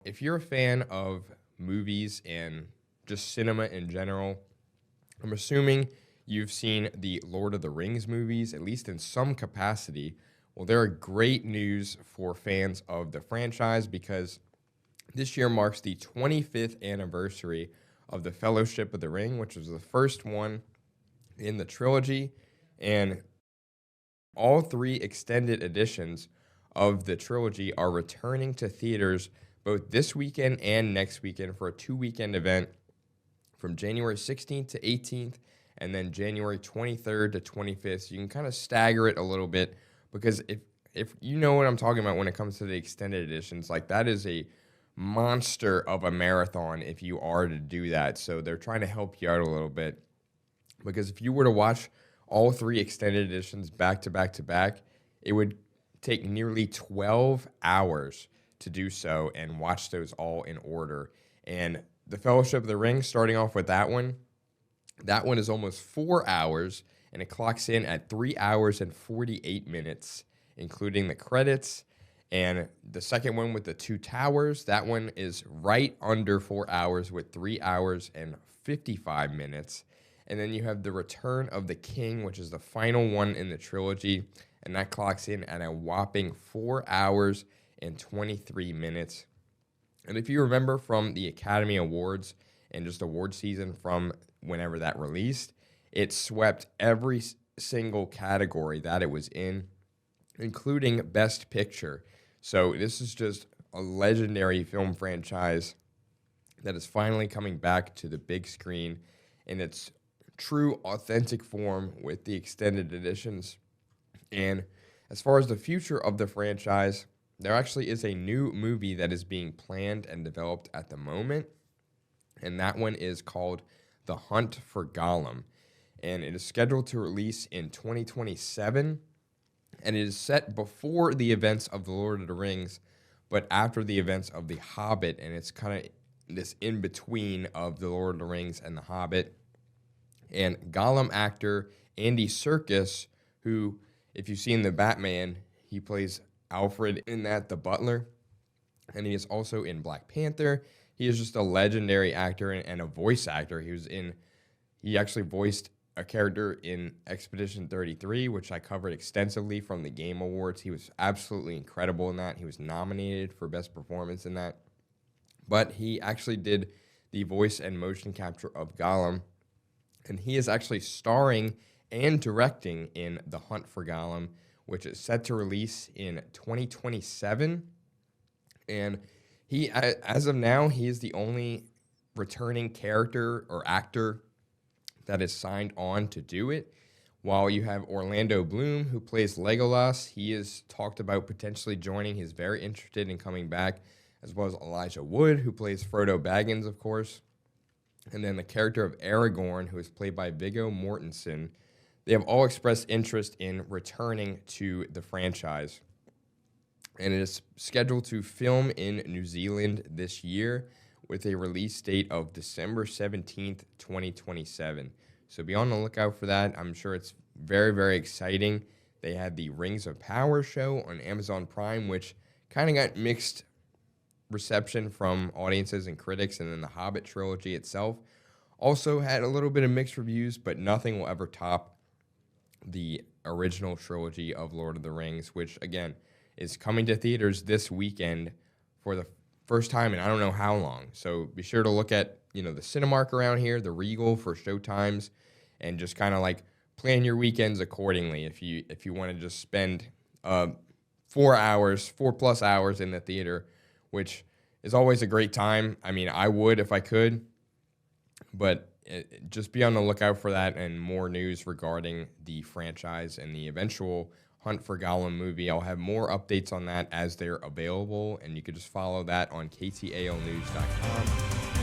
If you're a fan of movies and just cinema in general, I'm assuming you've seen the Lord of the Rings movies, at least in some capacity. Well, they're great news for fans of the franchise because this year marks the 25th anniversary of the Fellowship of the Ring, which was the first one in the trilogy. And all three extended editions of the trilogy are returning to theaters both this weekend and next weekend for a 2-weekend event from January 16th to 18th and then January 23rd to 25th. So you can kind of stagger it a little bit because if you know what I'm talking about when it comes to the extended editions, like that is a monster of a marathon if you are to do that. So they're trying to help you out a little bit because if you were to watch all three extended editions back to back to back, it would take nearly 12 hours to do so and watch those all in order. And the Fellowship of the Ring, starting off with that one is almost 4 hours, and it clocks in at 3 hours and 48 minutes, including the credits. And the second one with the two towers, that one is right under 4 hours with 3 hours and 55 minutes. And then you have the Return of the King, which is the final one in the trilogy, and that clocks in at a whopping 4 hours and 23 minutes. And if you remember from the Academy Awards and just award season from whenever that released, it swept every single category that it was in, including Best Picture. So this is just a legendary film franchise that is finally coming back to the big screen in its true, authentic form with the extended editions. And as far as the future of the franchise, there actually is a new movie that is being planned and developed at the moment, and that one is called The Hunt for Gollum, and it is scheduled to release in 2027, and it is set before the events of The Lord of the Rings, but after the events of The Hobbit, and it's kind of this in-between of The Lord of the Rings and The Hobbit. And Gollum actor Andy Serkis, who, if you've seen The Batman, he plays Alfred in that, the butler, and he is also in Black Panther. He is just a legendary actor and a voice actor. He actually voiced a character in Expedition 33, which I covered extensively from the Game Awards. He was absolutely incredible in that. He was nominated for Best Performance in that. But he actually did the voice and motion capture of Gollum, and he is actually starring and directing in The Hunt for Gollum, which is set to release in 2027. And as of now, he is the only returning character or actor that is signed on to do it. While you have Orlando Bloom, who plays Legolas, he is talked about potentially joining. He's very interested in coming back, as well as Elijah Wood, who plays Frodo Baggins, of course. And then the character of Aragorn, who is played by Viggo Mortensen. They have all expressed interest in returning to the franchise. And it is scheduled to film in New Zealand this year with a release date of December 17th, 2027. So be on the lookout for that. I'm sure it's very, very exciting. They had the Rings of Power show on Amazon Prime, which kind of got mixed reception from audiences and critics, and then the Hobbit trilogy itself also had a little bit of mixed reviews, but nothing will ever top the original trilogy of Lord of the Rings, which, again, is coming to theaters this weekend for the first time in I don't know how long. So be sure to look at, the Cinemark around here, the Regal for showtimes, and just kind of like plan your weekends accordingly if you want to just spend 4+ hours in the theater, which is always a great time. I mean, I would if I could, but just be on the lookout for that and more news regarding the franchise and the eventual Hunt for Gollum movie. I'll have more updates on that as they're available, and you can just follow that on KTALnews.com.